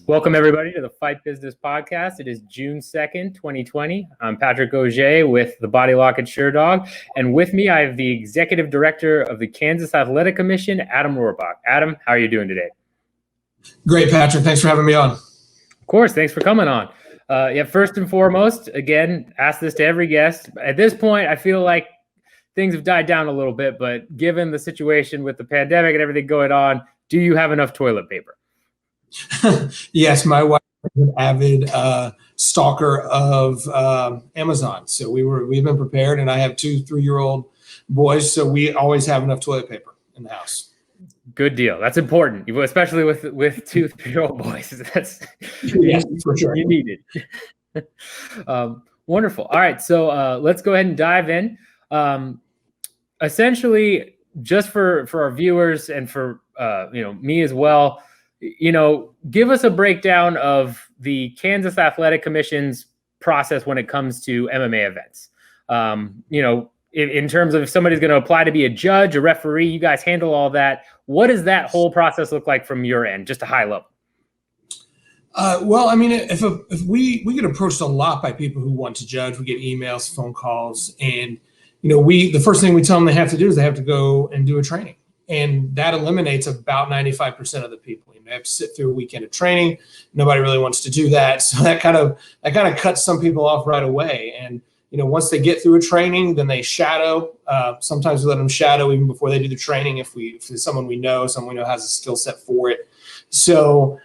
Welcome, everybody, to the Fight Business Podcast. It is June 2nd, 2020. I'm Patrick Auger with the Body Lock and Sure Dog. And with me, I have the Executive Director of the Kansas Athletic Commission, Adam Roorbach. Adam, how are you doing today? Great, Patrick. Thanks for having me on. Of course. Thanks for coming on. First and foremost, again, ask this to every guest. At this point, I feel like things have died down a little bit, but given the situation with the pandemic and everything going on, do you have enough toilet paper? Yes, my wife is an avid stalker of Amazon. So we've been prepared, and I have 2 3-year-old boys, so we always have enough toilet paper in the house. Good deal. That's important, especially with 2 3-year-old boys. That's yes, for sure. You need it. Wonderful. All right, so let's go ahead and dive in. Essentially, just for our viewers and for me as well, give us a breakdown of the Kansas Athletic Commission's process when it comes to MMA events. In terms of if somebody's going to apply to be a judge, a referee, you guys handle all that. What does that whole process look like from your end, just a high level? If we get approached a lot by people who want to judge. We get emails, phone calls, and the first thing we tell them they have to do is they have to go and do a training. And that eliminates about 95% of the people. They have to sit through a weekend of training. Nobody really wants to do that. So that kind of cuts some people off right away. And, once they get through a training, then they shadow. Sometimes we let them shadow even before they do the training if it's someone we know has a skill set for it. So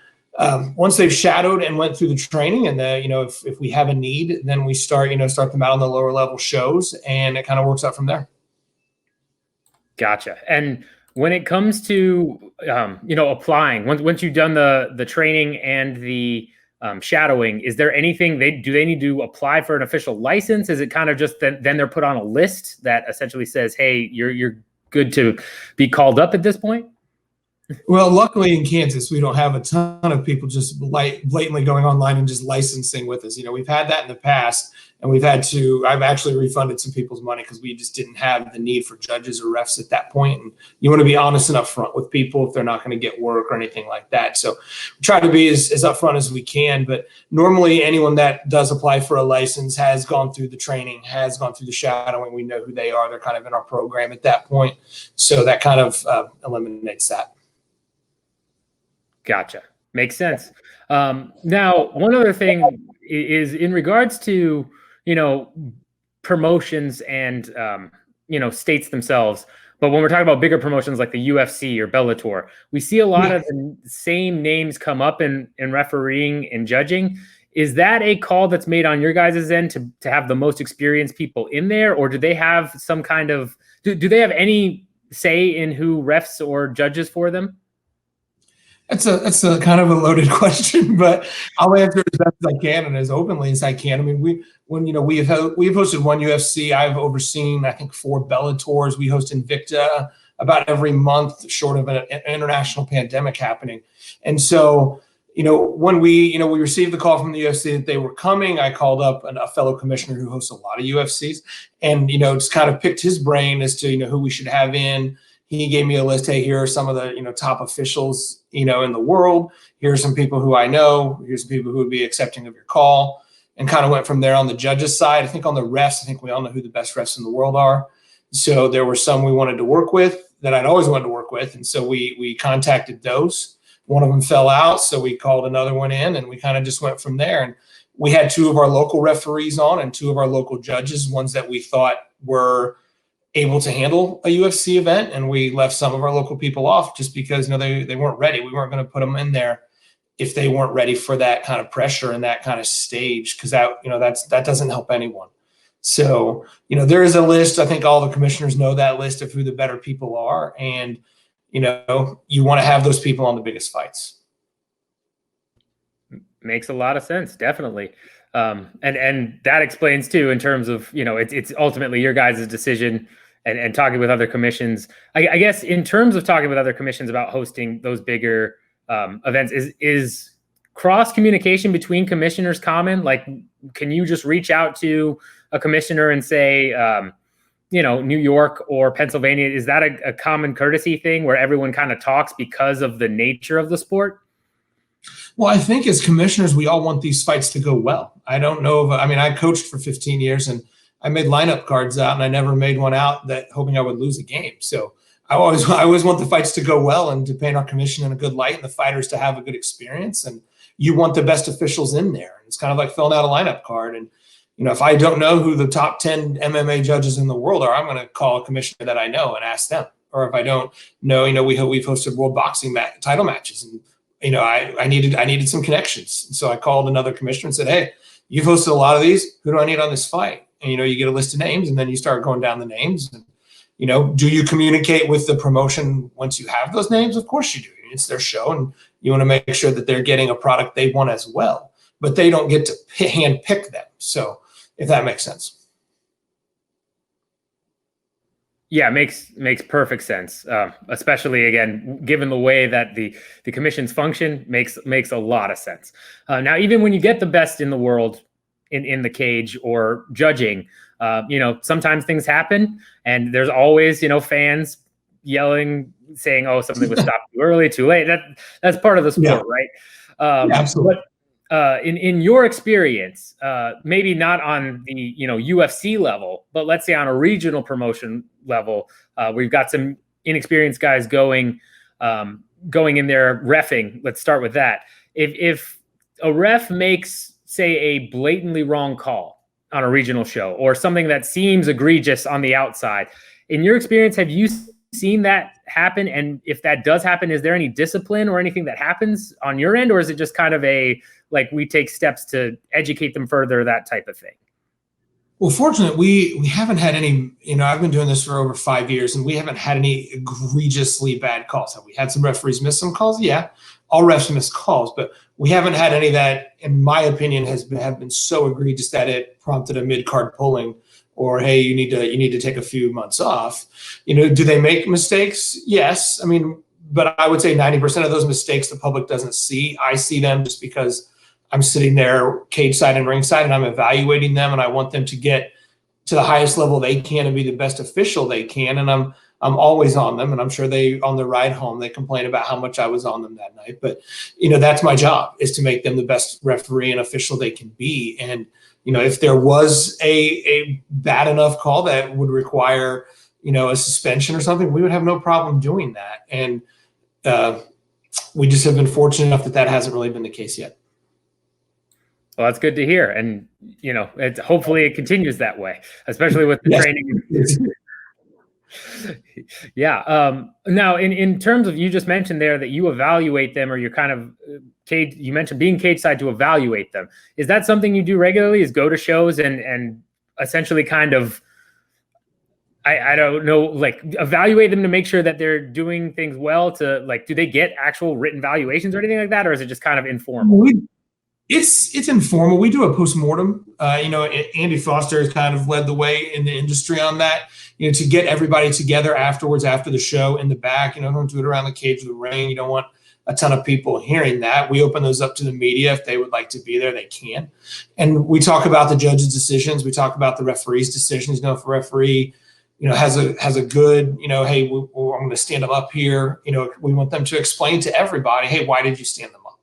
once they've shadowed and went through the training, and if we have a need, then we start them out on the lower level shows, and it kind of works out from there. Gotcha. And when it comes to, applying, once you've done the training and the shadowing, is there anything do they need to apply for an official license? Is it kind of just then they're put on a list that essentially says, hey, you're good to be called up at this point? Well, luckily in Kansas, we don't have a ton of people just blatantly going online and just licensing with us. We've had that in the past, and I've actually refunded some people's money because we just didn't have the need for judges or refs at that point. And you want to be honest and upfront with people if they're not going to get work or anything like that. So we try to be as upfront as we can. But normally anyone that does apply for a license has gone through the training, has gone through the shadowing. We know who they are. They're kind of in our program at that point. So that kind of eliminates that. Stacia. Makes sense. Now, one other thing is in regards to, promotions and, states themselves. But when we're talking about bigger promotions like the UFC or Bellator, we see a lot of the same names come up in refereeing and judging. Is that a call that's made on your guys' end to have the most experienced people in there? Or do they have some kind of, do they have any say in who refs or judges for them? That's a kind of a loaded question, but I'll answer it as best as I can and as openly as I can. I mean, we've hosted one UFC. I've overseen, I think, 4 Bellators. We host Invicta about every month, short of an international pandemic happening. And so, when we received the call from the UFC that they were coming, I called up a fellow commissioner who hosts a lot of UFCs, and just kind of picked his brain as to who we should have in. He gave me a list. Hey, here are some of the top officials in the world. Here are some people who I know. Here's some people who would be accepting of your call, and kind of went from there. On the judges' side, I think on the refs, I think we all know who the best refs in the world are. So there were some we wanted to work with that I'd always wanted to work with, and so we contacted those. One of them fell out, so we called another one in, and we kind of just went from there. And we had 2 of our local referees on and 2 of our local judges, ones that we thought were able to handle a UFC event, and we left some of our local people off just because they weren't ready. We weren't going to put them in there if they weren't ready for that kind of pressure and that kind of stage, because that doesn't help anyone. So there is a list. I think all the commissioners know that list of who the better people are, and you want to have those people on the biggest fights. Makes a lot of sense, definitely. And that explains too, in terms of, it's ultimately your guys' decision and talking with other commissions. I guess in terms of talking with other commissions about hosting those bigger events, is cross communication between commissioners common? Like, can you just reach out to a commissioner and say, New York or Pennsylvania, is that a common courtesy thing where everyone kind of talks because of the nature of the sport? Well, I think as commissioners, we all want these fights to go well. I don't know I mean, I coached for 15 years and I made lineup cards out, and I never made one out that hoping I would lose a game. So I always want the fights to go well and to paint our commission in a good light and the fighters to have a good experience. And you want the best officials in there. And it's kind of like filling out a lineup card. And, if I don't know who the top 10 MMA judges in the world are, I'm going to call a commissioner that I know and ask them. Or if I don't know, we've hosted world boxing title matches, and I needed some connections. And so I called another commissioner and said, hey, you've hosted a lot of these. Who do I need on this fight? And, you get a list of names, and then you start going down the names. And, do you communicate with the promotion once you have those names? Of course you do. It's their show, and you want to make sure that they're getting a product they want as well. But they don't get to hand pick them. So if that makes sense. Yeah, makes perfect sense. Especially again, given the way that the commissions function, makes a lot of sense. Now, even when you get the best in the world in the cage or judging, sometimes things happen, and there's always fans yelling, saying, "Oh, something was stopped too early, too late." That's part of the sport, right? Absolutely. But in your experience, maybe not on the UFC level, but let's say on a regional promotion level, we've got some inexperienced guys going in there reffing. Let's start with that. If a ref makes, say, a blatantly wrong call on a regional show or something that seems egregious on the outside, in your experience, have you seen that happen? And if that does happen, is there any discipline or anything that happens on your end, or is it just kind of we take steps to educate them further, that type of thing? Well, fortunately, we haven't had any, I've been doing this for over 5 years, and we haven't had any egregiously bad calls. Have we had some referees miss some calls? Yeah, all refs miss calls, but we haven't had any that, in my opinion, have been so egregious that it prompted a mid-card pulling, or, hey, you need to take a few months off. Do they make mistakes? Yes. I mean, but I would say 90% of those mistakes the public doesn't see. I see them just because I'm sitting there cage side and ringside, and I'm evaluating them, and I want them to get to the highest level they can and be the best official they can. And I'm always on them, and I'm sure on the ride home they complain about how much I was on them that night. But that's my job, is to make them the best referee and official they can be. And if there was a bad enough call that would require a suspension or something, we would have no problem doing that. And we just have been fortunate enough that hasn't really been the case yet. Well, that's good to hear. And, hopefully it continues that way, especially with the training. Yeah. Now, in terms of, you just mentioned there that you evaluate them, or you're kind of you mentioned being cage side to evaluate them. Is that something you do regularly, is go to shows and essentially kind of, I don't know, evaluate them to make sure that they're doing things well, to do they get actual written valuations or anything like that? Or is it just kind of informal? It's informal. We do a postmortem. Andy Foster has kind of led the way in the industry on that, to get everybody together afterwards, after the show, in the back. Don't do it around the cage of the ring. You don't want a ton of people hearing that. We open those up to the media. If they would like to be there, they can. And we talk about the judges' decisions. We talk about the referee's decisions. If a referee, has a good, hey, I'm going to stand them up here. We want them to explain to everybody, hey, why did you stand them up?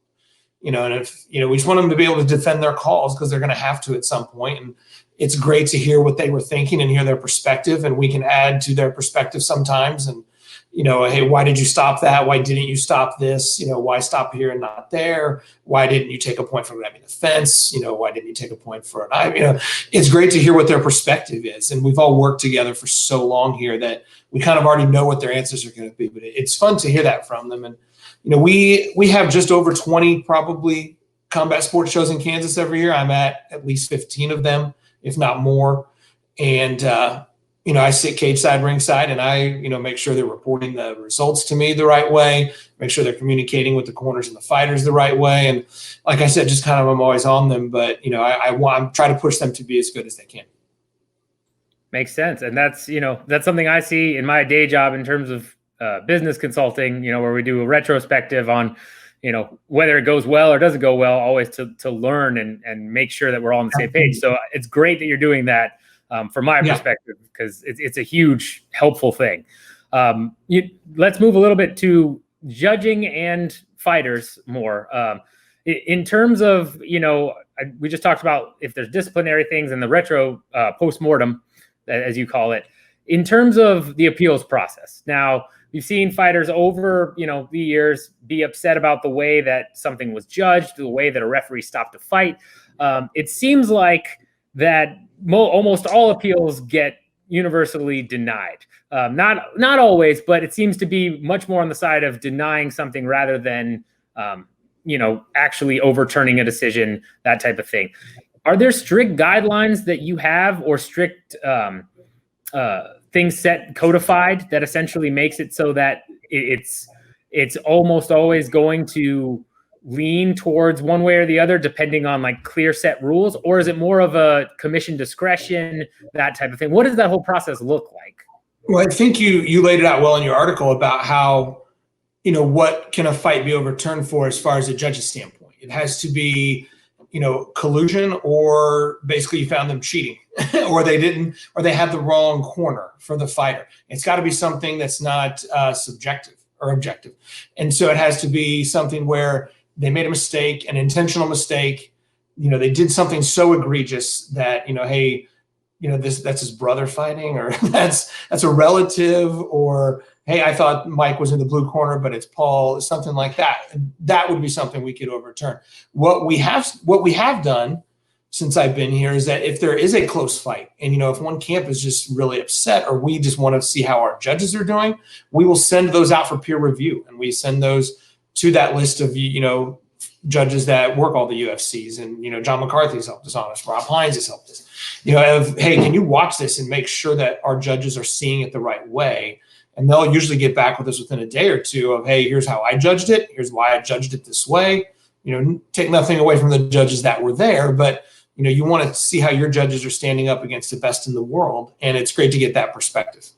And if, we just want them to be able to defend their calls, because they're going to have to at some point. And it's great to hear what they were thinking and hear their perspective, and we can add to their perspective sometimes. And, hey, why did you stop that? Why didn't you stop this? Why stop here and not there? Why didn't you take a point for grabbing the fence? Why didn't you take a point for an eye? It's great to hear what their perspective is. And we've all worked together for so long here that we kind of already know what their answers are going to be, but it's fun to hear that from them. And, we have just over 20 probably combat sports shows in Kansas every year. I'm at least 15 of them, if not more. And, I sit cage side, ringside, and I, make sure they're reporting the results to me the right way, make sure they're communicating with the corners and the fighters the right way. And like I said, just kind of, I'm always on them, but, I'm trying to push them to be as good as they can. Makes sense. And that's something I see in my day job in terms of business consulting, where we do a retrospective on, whether it goes well or doesn't go well, always to learn and make sure that we're all on the same page. So it's great that you're doing that. from my perspective, because it's a huge helpful thing. Let's move a little bit to judging and fighters more. In terms of, we just talked about if there's disciplinary things and the retro post-mortem, as you call it, in terms of the appeals process. Now, we've seen fighters over, the years be upset about the way that something was judged, the way that a referee stopped a fight. It seems like that almost all appeals get universally denied. Not always, but it seems to be much more on the side of denying something rather than, actually overturning a decision, that type of thing. Are there strict guidelines that you have, or strict things codified that essentially makes it so that it's almost always going to lean towards one way or the other, depending on like clear set rules? Or is it more of a commission discretion, that type of thing? What does that whole process look like? Well, I think you laid it out well in your article about how, what can a fight be overturned for as far as a judge's standpoint. It has to be, collusion, or basically you found them cheating or they didn't, or they had the wrong corner for the fighter. It's got to be something that's not subjective or objective. And so it has to be something where they made a mistake, an intentional mistake. They did something so egregious that, hey, that's his brother fighting, or that's a relative, or hey, I thought Mike was in the blue corner, but it's Paul, something like that. That would be something we could overturn. What we have done since I've been here is that if there is a close fight, and if one camp is just really upset, or we just want to see how our judges are doing, we will send those out for peer review, and we send those to that list of judges that work all the UFCs, and John McCarthy's helped us on us, Rob Hines has helped us. Hey, can you watch this and make sure that our judges are seeing it the right way? And they'll usually get back with us within a day or two of, hey, here's how I judged it. Here's why I judged it this way. Take nothing away from the judges that were there, but you want to see how your judges are standing up against the best in the world. And it's great to get that perspective.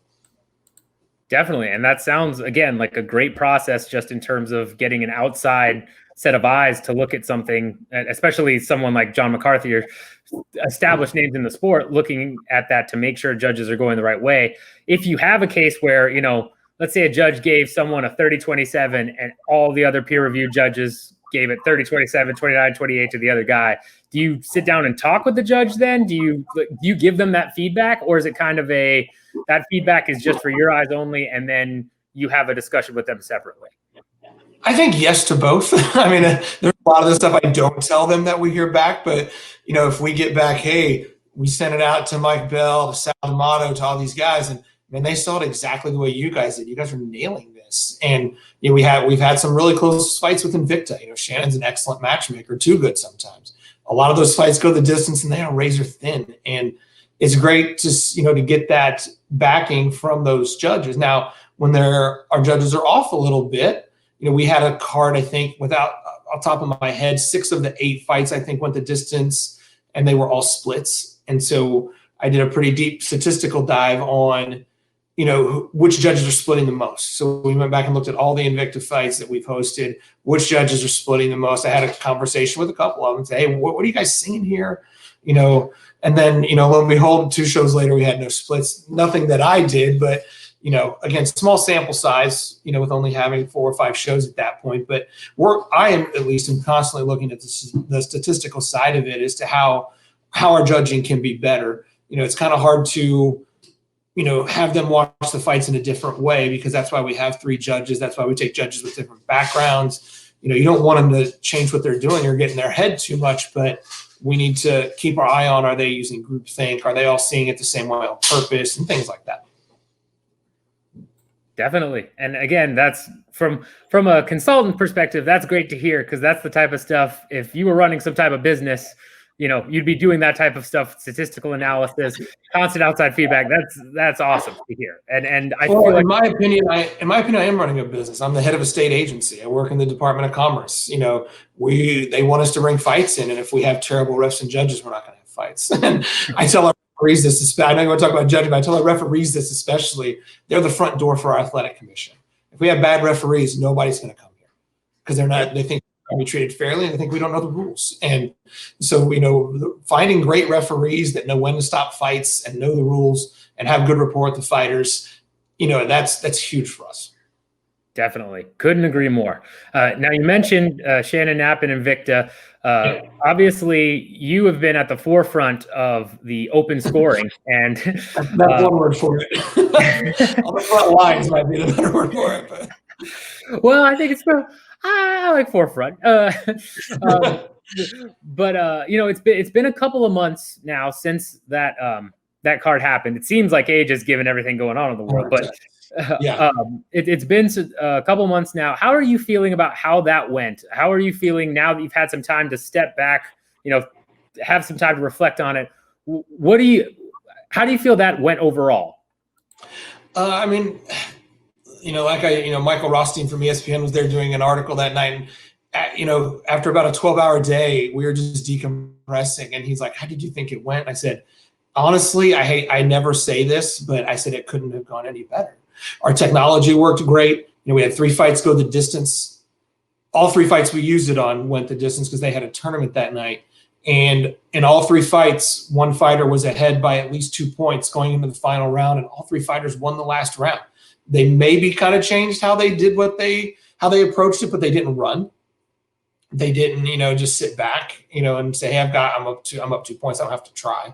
Definitely. And that sounds, again, like a great process just in terms of getting an outside set of eyes to look at something, especially someone like John McCarthy or established names in the sport, looking at that to make sure judges are going the right way. If you have a case where, let's say a judge gave someone a 30-27 and all the other peer review judges gave it 30-27, 29-28 to the other guy, do you sit down and talk with the judge then? Do you give them that feedback, or is it kind of that feedback is just for your eyes only, and then you have a discussion with them separately? I think yes to both. I mean, there's a lot of the stuff I don't tell them that we hear back, but if we get back, hey, we sent it out to Mike Bell, to Sal D'Amato, to all these guys, and they saw it exactly the way you guys did. You guys are nailing this, and we've had some really close fights with Invicta. Shannon's an excellent matchmaker, too good sometimes. A lot of those fights go the distance, and they are razor thin, and it's great to get that backing from those judges. Now, when our judges are off a little bit. We had a card, I think, without off the top of my head, 6 of the 8 fights, I think, went the distance, and they were all splits. And so I did a pretty deep statistical dive on, which judges are splitting the most. So we went back and looked at all the Invicta fights that we've hosted, which judges are splitting the most. I had a conversation with a couple of them and say, hey, what are you guys seeing here? And then, lo and behold, 2 shows later, we had no splits. Nothing that I did, but again, small sample size, with only having 4 or 5 shows at that point. But I am at least constantly looking at the statistical side of it as to how our judging can be better. It's kind of hard to, have them watch the fights in a different way, because that's why we have 3 judges. That's why we take judges with different backgrounds. You don't want them to change what they're doing or get in their head too much, but we need to keep our eye on, are they using groupthink? Are they all seeing it the same way on purpose, and things like that. Definitely. And again, that's from a consultant perspective, that's great to hear, because that's the type of stuff, if you were running some type of business, you'd be doing that type of stuff, statistical analysis, constant outside feedback. That's awesome to hear. And I feel like, in my opinion, I am running a business. I'm the head of a state agency. I work in the Department of Commerce. They want us to bring fights in, and if we have terrible refs and judges, we're not going to have fights. And I tell our referees this, I know you want to talk about judging, but I tell our referees this especially, they're the front door for our athletic commission. If we have bad referees, nobody's going to come here, because they think to be treated fairly, and I think we don't know the rules. And so, finding great referees that know when to stop fights and know the rules and have good rapport with the fighters, that's huge for us. Definitely. Couldn't agree more. Now, you mentioned Shannon Knapp and Invicta. Obviously, you have been at the forefront of the open scoring. And that's one word for it. On the front lines might be the better word for it. But. Well, I think I like forefront. It's been a couple of months now since that card happened. It seems like age has given everything going on in the world, but it's been a couple months now. How are you feeling about how that went? How are you feeling now that you've had some time to step back, have some time to reflect on it? How do you feel that went overall? Michael Rothstein from ESPN was there doing an article that night. And, after about a 12-hour day, we were just decompressing. And he's like, "How did you think it went?" I said, "Honestly, I never say this, but I said it couldn't have gone any better. Our technology worked great. We had 3 fights go the distance. All 3 fights we used it on went the distance because they had a tournament that night. And in all 3 fights, one fighter was ahead by at least 2 points going into the final round, and all 3 fighters won the last round. They maybe kind of changed how they did how they approached it, but they didn't run. They didn't, just sit back, and say, "Hey, I'm up 2 points. I don't have to try."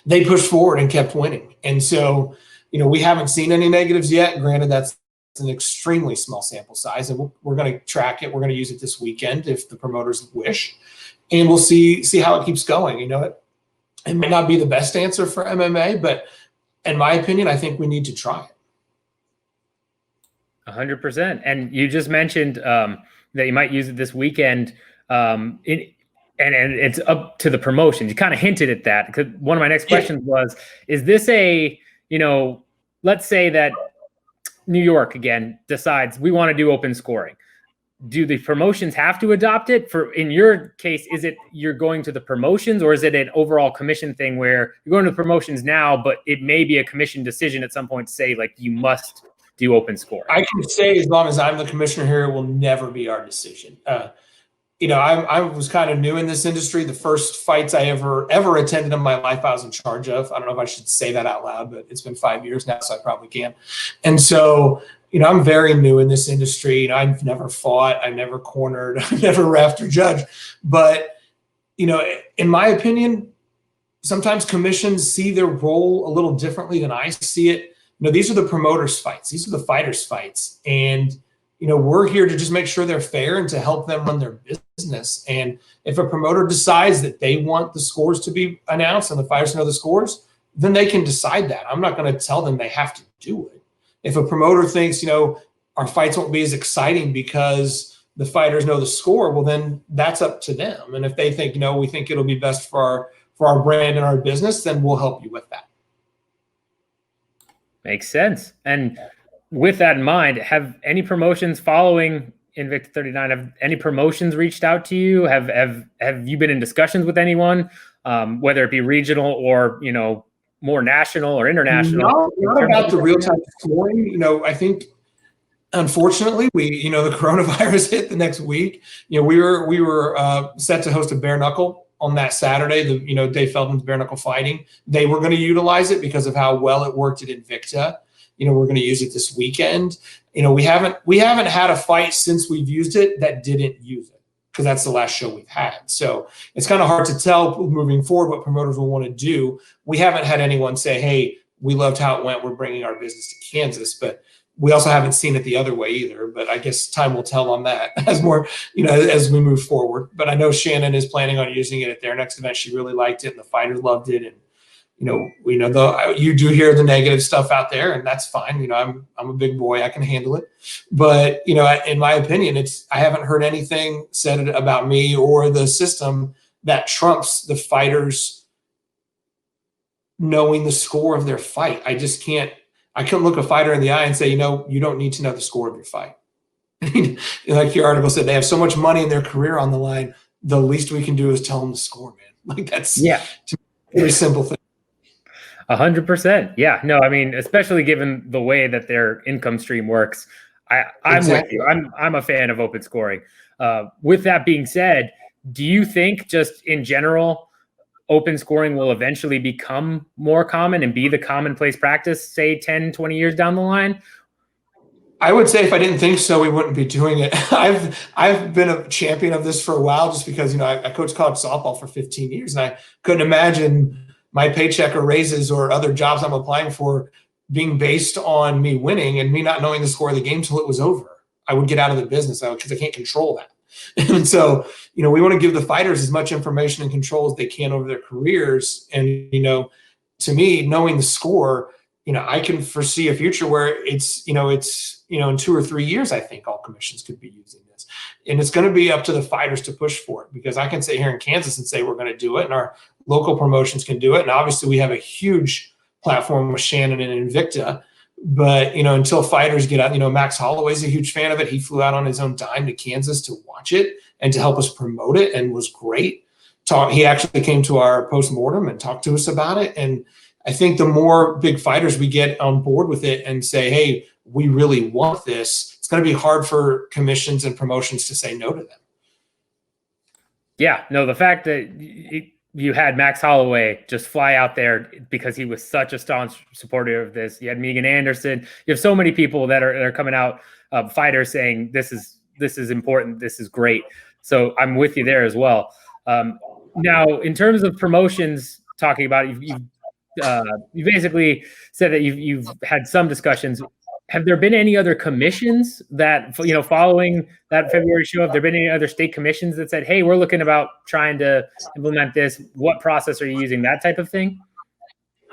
They pushed forward and kept winning. And so, we haven't seen any negatives yet. Granted, that's an extremely small sample size, and we're going to track it. We're going to use it this weekend if the promoters wish, and we'll see how it keeps going. It may not be the best answer for MMA, but in my opinion, I think we need to try it. 100%. And you just mentioned that you might use it this weekend. And it's up to the promotions. You kind of hinted at that, because one of my next questions was, is this let's say that New York again decides we want to do open scoring. Do the promotions have to adopt it? In your case, is it you're going to the promotions, or is it an overall commission thing where you're going to the promotions now, but it may be a commission decision at some point to say, like, you must do open scoring? I can say, as long as I'm the commissioner here, it will never be our decision. I was kind of new in this industry. The first fights I ever attended in my life, I was in charge of. I don't know if I should say that out loud, but it's been 5 years now, so I probably can. And so, I'm very new in this industry. I've never fought, I've never cornered, I've never reffed or judged. But, in my opinion, sometimes commissions see their role a little differently than I see it. These are the promoters' fights. These are the fighters' fights. And, we're here to just make sure they're fair and to help them run their business. And if a promoter decides that they want the scores to be announced and the fighters to know the scores, then they can decide that. I'm not going to tell them they have to do it. If a promoter thinks, our fights won't be as exciting because the fighters know the score, well, then that's up to them. And if they think, we think it'll be best for our brand and our business, then we'll help you with that. Makes sense. And with that in mind, have any promotions following Invicta 39, have any promotions reached out to you? Have you been in discussions with anyone, whether it be regional or, more national or international? No, not about the real-time scoring. I think, unfortunately, the coronavirus hit the next week. We were set to host a bare knuckle on that Saturday, Dave Feldman's bare knuckle fighting. They were going to utilize it because of how well it worked at Invicta. We're going to use it this weekend. We haven't had a fight since we've used it that didn't use it, because that's the last show we've had. So it's kind of hard to tell moving forward what promoters will want to do. We haven't had anyone say, "Hey, we loved how it went, we're bringing our business to Kansas," but we also haven't seen it the other way either. But I guess time will tell on that as we move forward. But I know Shannon is planning on using it at their next event. She really liked it, and the fighters loved it. And we know though you do hear the negative stuff out there, and that's fine. I'm a big boy, I can handle it. But in my opinion, I haven't heard anything said about me or the system that trumps the fighters knowing the score of their fight. I couldn't look a fighter in the eye and say, you don't need to know the score of your fight. Like your article said, they have so much money in their career on the line. The least we can do is tell them the score, man. Like, that's a very simple thing. 100%. Yeah. No, I mean, especially given the way that their income stream works, I'm exactly with you. I'm a fan of open scoring. With that being said, do you think just in general, open scoring will eventually become more common and be the commonplace practice, say 10, 20 years down the line? I would say if I didn't think so, we wouldn't be doing it. I've been a champion of this for a while, just because, I coached college softball for 15 years, and I couldn't imagine my paycheck or raises or other jobs I'm applying for being based on me winning and me not knowing the score of the game till it was over. I would get out of the business because I can't control that. And so, we want to give the fighters as much information and control as they can over their careers. And, to me, knowing the score, I can foresee a future where it's in 2 or 3 years, I think all commissions could be using this. And it's going to be up to the fighters to push for it, because I can sit here in Kansas and say we're going to do it, and our local promotions can do it. And obviously we have a huge platform with Shannon and Invicta. But, until fighters get out, Max Holloway's a huge fan of it. He flew out on his own dime to Kansas to watch it and to help us promote it, and was great. He actually came to our postmortem and talked to us about it. And I think the more big fighters we get on board with it and say, hey, we really want this, it's going to be hard for commissions and promotions to say no to them. Yeah, no, the fact that you had Max Holloway just fly out there because he was such a staunch supporter of this. You had Megan Anderson. You have so many people that are coming out, fighters saying this is important, this is great. So I'm with you there as well. Now, in terms of promotions, talking about it, you basically said that you've had some discussions. Have there been any other commissions that, following that February show, have there been any other state commissions that said, hey, we're looking about trying to implement this? What process are you using? That type of thing?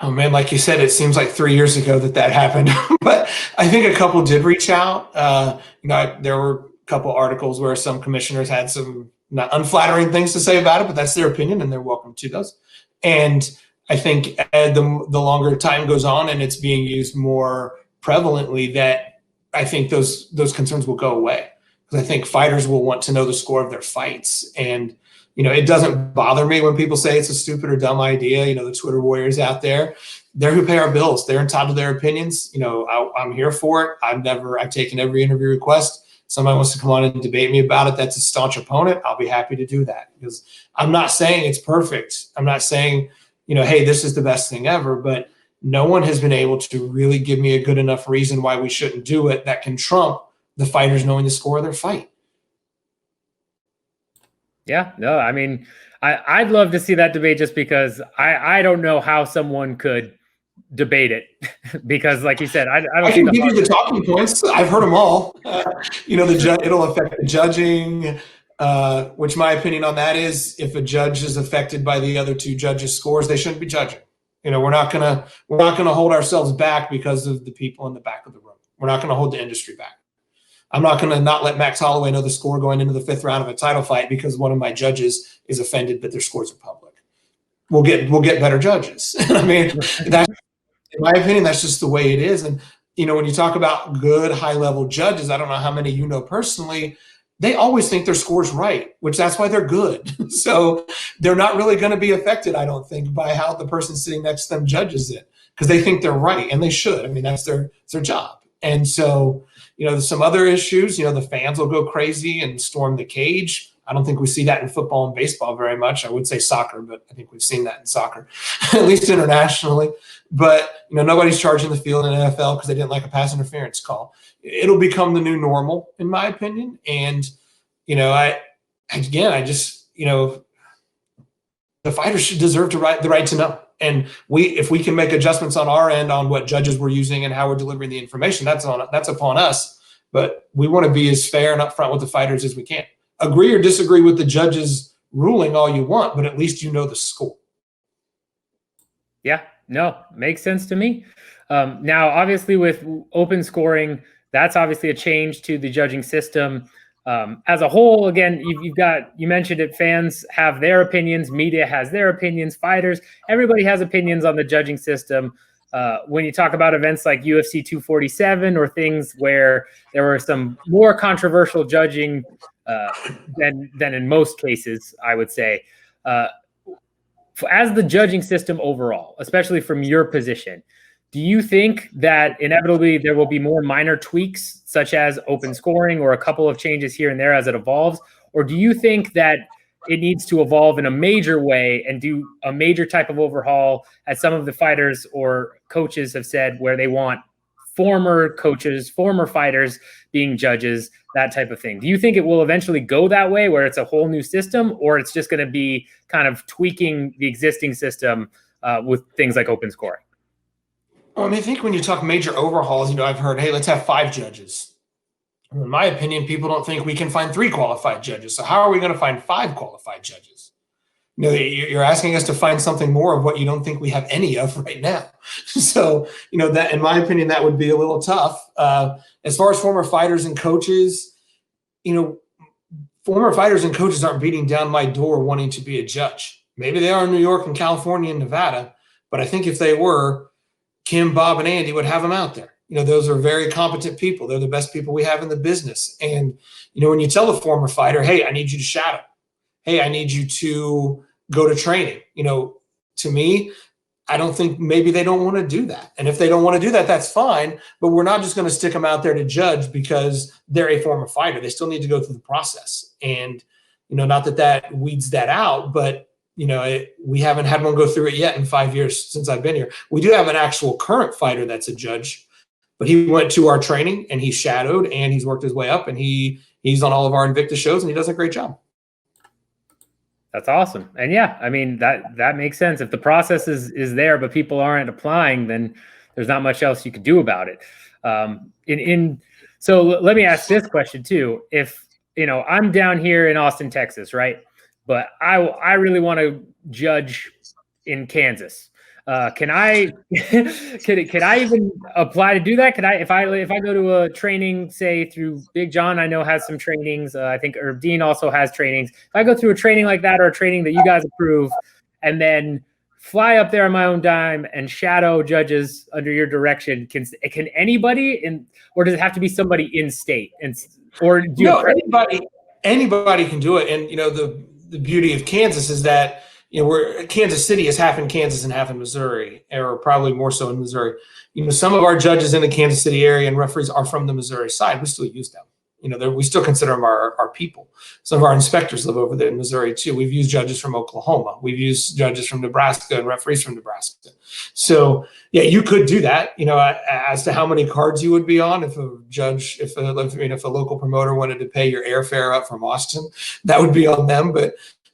Oh man, like you said, it seems like 3 years ago that happened, but I think a couple did reach out. There were a couple articles where some commissioners had some not unflattering things to say about it, but that's their opinion and they're welcome to those. And I think the longer time goes on and it's being used more prevalently, that I think those concerns will go away, because I think fighters will want to know the score of their fights. And it doesn't bother me when people say it's a stupid or dumb idea. The Twitter warriors out there, they're who pay our bills. They're entitled to their opinions. I'm here for it. I've taken every interview request. Somebody wants to come on and debate me about it, that's a staunch opponent, I'll be happy to do that, because I'm not saying it's perfect. I'm not saying, hey, this is the best thing ever, but no one has been able to really give me a good enough reason why we shouldn't do it that can trump the fighters knowing the score of their fight. Yeah, no, I mean, I'd love to see that debate, just because I don't know how someone could debate it because, like you said, I can give you the talking points. I've heard them all. It'll affect the judging, which my opinion on that is, if a judge is affected by the other two judges' scores, they shouldn't be judging. We're not gonna hold ourselves back because of the people in the back of the room. We're not gonna hold the industry back. I'm not gonna not let Max Holloway know the score going into the 5th round of a title fight because one of my judges is offended that their scores are public. We'll get better judges. I mean, that's, in my opinion, that's just the way it is. And when you talk about good high-level judges, I don't know how many personally, they always think their score's right, which that's why they're good. So they're not really going to be affected, I don't think, by how the person sitting next to them judges it, because they think they're right, and they should. I mean, that's their job. And so, there's some other issues. The fans will go crazy and storm the cage. I don't think we see that in football and baseball very much. I would say soccer, but I think we've seen that in soccer, at least internationally. But, nobody's charging the field in the NFL because they didn't like a pass interference call. It'll become the new normal, in my opinion. And, the fighters should deserve the right to know. And if we can make adjustments on our end on what judges we're using and how we're delivering the information, that's upon us. But we want to be as fair and upfront with the fighters as we can. Agree or disagree with the judge's ruling all you want, but at least you know the score. Yeah, no, makes sense to me. Now, obviously, with open scoring, that's obviously a change to the judging system. As a whole, again, you mentioned it, fans have their opinions, media has their opinions, fighters, everybody has opinions on the judging system. When you talk about events like UFC 247 or things where there were some more controversial judging than in most cases, I would say, as the judging system overall, especially from your position, do you think that inevitably there will be more minor tweaks, such as open scoring or a couple of changes here and there as it evolves? Or do you think that it needs to evolve in a major way and do a major type of overhaul, as some of the fighters or coaches have said, where they want former coaches, former fighters being judges, that type of thing? Do you think it will eventually go that way, where it's a whole new system, or it's just going to be kind of tweaking the existing system with things like open scoring? Well, I mean, I think when you talk major overhauls, I've heard, hey, let's have 5 judges. In my opinion, people don't think we can find 3 qualified judges. So how are we going to find 5 qualified judges? You're asking us to find something more of what you don't think we have any of right now. So, that, in my opinion, that would be a little tough. As far as former fighters and coaches, former fighters and coaches aren't beating down my door wanting to be a judge. Maybe they are in New York and California and Nevada, but I think if they were, Kim, Bob, and Andy would have them out there. Those are very competent people. They're the best people we have in the business. And, when you tell a former fighter, hey, I need you to shadow. Hey, I need you to go to training. To me, I don't think, maybe they don't want to do that. And if they don't want to do that, that's fine. But we're not just going to stick them out there to judge because they're a former fighter. They still need to go through the process. And, not that weeds that out, but we haven't had one go through it yet in 5 years since I've been here. We do have an actual current fighter that's a judge, but he went to our training and he shadowed and he's worked his way up, and he's on all of our Invicta shows and he does a great job. That's awesome. And yeah, I mean, that makes sense. If the process is there, but people aren't applying, then there's not much else you could do about it. So let me ask this question too. If, I'm down here in Austin, Texas, right? But I really want to judge in Kansas. Can I even apply to do that? Could I, if I go to a training, say through Big John, I know has some trainings. I think Herb Dean also has trainings. If I go through a training like that, or a training that you guys approve, and then fly up there on my own dime and shadow judges under your direction, can anybody or does it have to be somebody in state? Or do anybody can do it. And the beauty of Kansas is that Kansas City is half in Kansas and half in Missouri, or probably more so in Missouri. Some of our judges in the Kansas City area and referees are from the Missouri side. We still use them. We still consider them our people. Some of our inspectors live over there in Missouri too. We've used judges from Oklahoma. We've used judges from Nebraska and referees from Nebraska. So yeah, you could do that. As to how many cards you would be on, if a local promoter wanted to pay your airfare up from Austin, that would be on them. But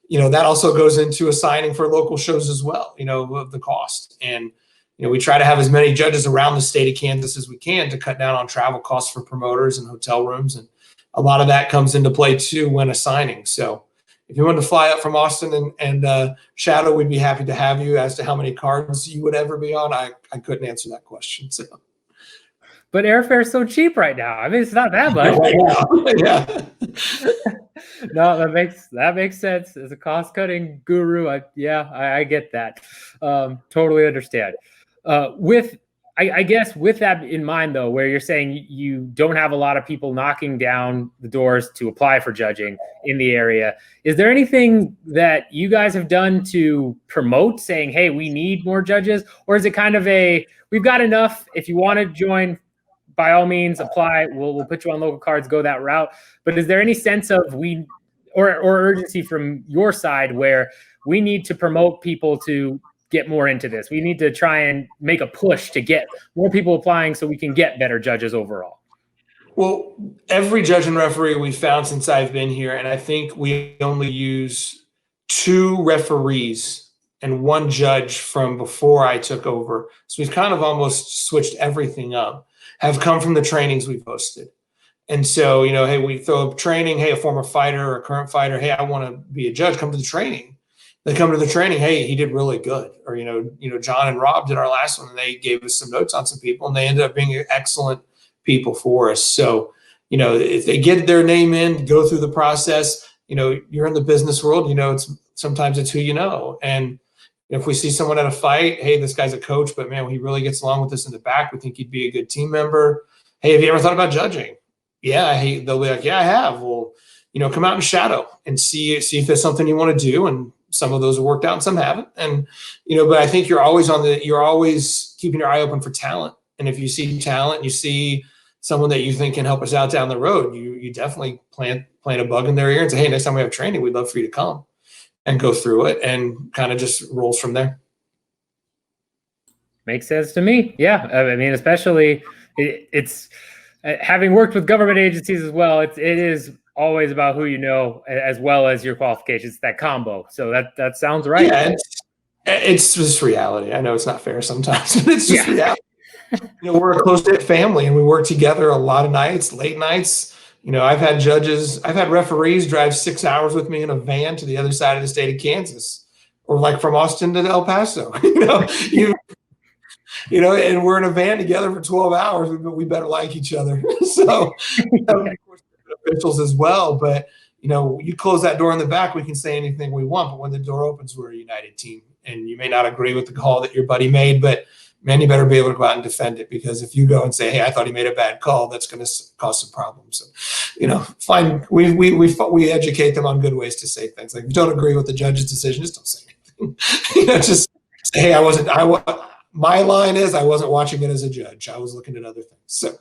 that also goes into assigning for local shows as well, of the cost. And, we try to have as many judges around the state of Kansas as we can to cut down on travel costs for promoters and hotel rooms. And a lot of that comes into play too when assigning. So if you want to fly up from Austin and shadow, we'd be happy to have you. As to how many cards you would ever be on, I couldn't answer that question. So. But airfare is so cheap right now. I mean, it's not that much. Yeah. No, that makes sense. As a cost-cutting guru, I get that. Totally understand. I guess with that in mind, though, where you're saying you don't have a lot of people knocking down the doors to apply for judging in the area, is there anything that you guys have done to promote, saying, hey, we need more judges? Or is it kind of we've got enough, if you want to join, by all means, apply. We'll put you on local cards, go that route. But is there any sense of or urgency from your side where we need to promote people to get more into this? We need to try and make a push to get more people applying so we can get better judges overall. Well, every judge and referee we've found since I've been here, and I think we only use 2 referees and 1 judge from before I took over. So we've kind of almost switched everything up, have come from the trainings we've hosted. And so, hey, we throw up training, hey, a former fighter or a current fighter, hey, I want to be a judge, come to the training. They come to the training, hey, he did really good. Or, John and Rob did our last one, and they gave us some notes on some people, and they ended up being excellent people for us. So, if they get their name in, go through the process, you're in the business world, sometimes it's who you know. And if we see someone at a fight, hey, this guy's a coach, but man, he really gets along with us in the back. We think he'd be a good team member. Hey, have you ever thought about judging? Yeah, they'll be like, yeah, I have. Well, come out and shadow and see if there's something you want to do. And some of those have worked out and some haven't. And, but I think you're always keeping your eye open for talent. And if you see talent, you see someone that you think can help us out down the road, you definitely plant a bug in their ear and say, hey, next time we have training, we'd love for you to come and go through it, and kind of just rolls from there. Makes sense to me. Yeah. I mean, especially it's having worked with government agencies as well. It is always about who you know, as well as your qualifications, that combo. So that sounds right. Yeah, it's just reality. I know it's not fair sometimes, but it's just reality. We're a close-knit family, and we work together a lot of nights, late nights. I've had referees drive 6 hours with me in a van to the other side of the state of Kansas, or like from Austin to El Paso. And we're in a van together for 12 hours. We better like each other. So, of course, officials as well. But you close that door in the back, we can say anything we want. But when the door opens, we're a united team. And you may not agree with the call that your buddy made, but man, you better be able to go out and defend it, because if you go and say, hey, I thought he made a bad call, that's going to cause some problems. So, we educate them on good ways to say things. Like, if you don't agree with the judge's decision, just don't say anything. Just say, hey, my line is I wasn't watching it as a judge. I was looking at other things. So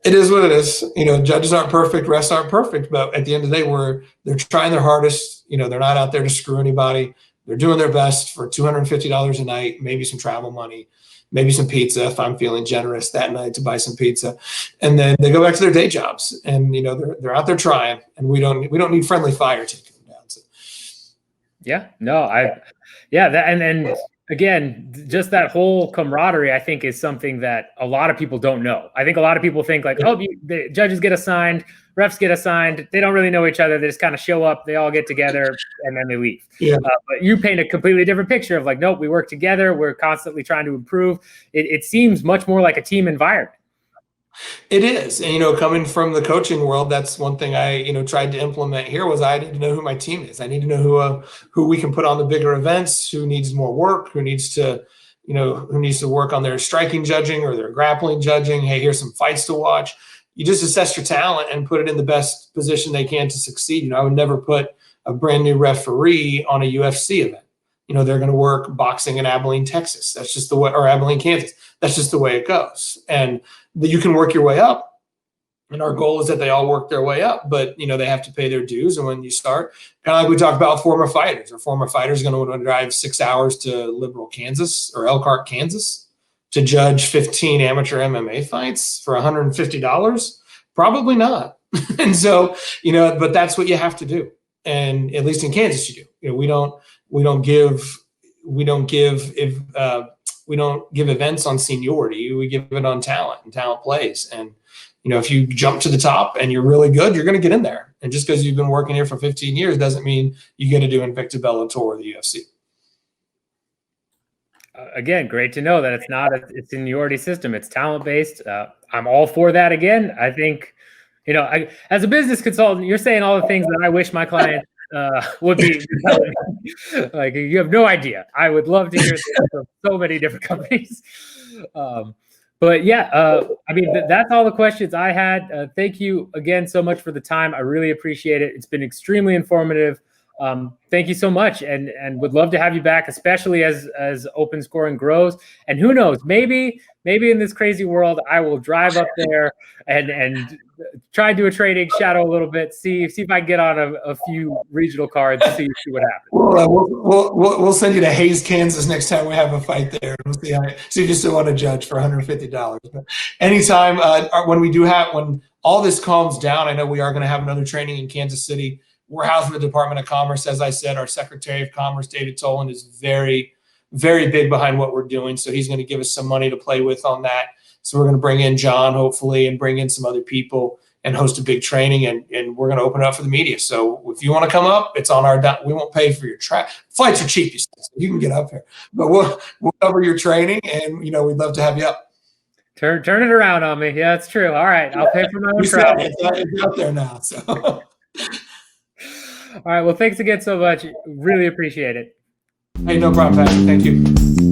it is what it is. Judges aren't perfect, refs aren't perfect, but at the end of the day, they're trying their hardest. They're not out there to screw anybody. They're doing their best for $250 a night, maybe some travel money, maybe some pizza if I'm feeling generous that night to buy some pizza. And then they go back to their day jobs, and they're out there trying, and we don't need friendly fire taking them down. So. Yeah, no, and again, just that whole camaraderie, I think, is something that a lot of people don't know. I think a lot of people think like, the judges get assigned, refs get assigned. They don't really know each other. They just kind of show up, they all get together, and then they leave. Yeah. But you paint a completely different picture of like, nope, we work together. We're constantly trying to improve. It seems much more like a team environment. It is. And, coming from the coaching world, that's one thing I, tried to implement here was I need to know who my team is. I need to know who we can put on the bigger events, who needs more work, who needs to work on their striking judging or their grappling judging. Hey, here's some fights to watch. You just assess your talent and put it in the best position they can to succeed. I would never put a brand new referee on a UFC event. They're going to work boxing in Abilene, Texas. That's just the way, or Abilene, Kansas. That's just the way it goes. And you can work your way up. And our goal is that they all work their way up, but they have to pay their dues. And when you start, kind of like we talked about former fighters, or former fighters going to want to drive 6 hours to Liberal, Kansas, or Elkhart, Kansas, to judge 15 amateur MMA fights for $150? Probably not. And so, but that's what you have to do. And at least in Kansas, you do. We don't give events on seniority. We give it on talent, and talent plays. And, if you jump to the top and you're really good, you're going to get in there. And just because you've been working here for 15 years doesn't mean you get to do Invicta, Bellator, or the UFC. Again, great to know that it's not a seniority system. It's talent-based. I'm all for that. Again, I think, as a business consultant, you're saying all the things that I wish my clients would be telling me. Like, you have no idea. I would love to hear this from so many different companies. But yeah, I mean, that's all the questions I had. Thank you again so much for the time. I really appreciate it. It's been extremely informative. Thank you so much, and would love to have you back, especially as open scoring grows. And who knows, maybe in this crazy world, I will drive up there and try to do a training, shadow a little bit, see if I can get on a few regional cards, see what happens. We'll send you to Hayes, Kansas next time we have a fight there. We'll see so you just don't want to judge for $150. But anytime when all this calms down, I know we are going to have another training in Kansas City. We're housing the Department of Commerce. As I said, our Secretary of Commerce, David Toland, is very, very big behind what we're doing. So he's going to give us some money to play with on that. So we're going to bring in John, hopefully, and bring in some other people and host a big training. And we're going to open it up for the media. So if you want to come up, it's on our – we won't pay for your flights are cheap, so you can get up here. But we'll cover your training, and, we'd love to have you up. Turn it around on me. Yeah, that's true. All right. I'll pay for my own travel. It's out there now, so – All right. Well, thanks again so much. Really appreciate it. Hey, no problem, Patrick. Thank you.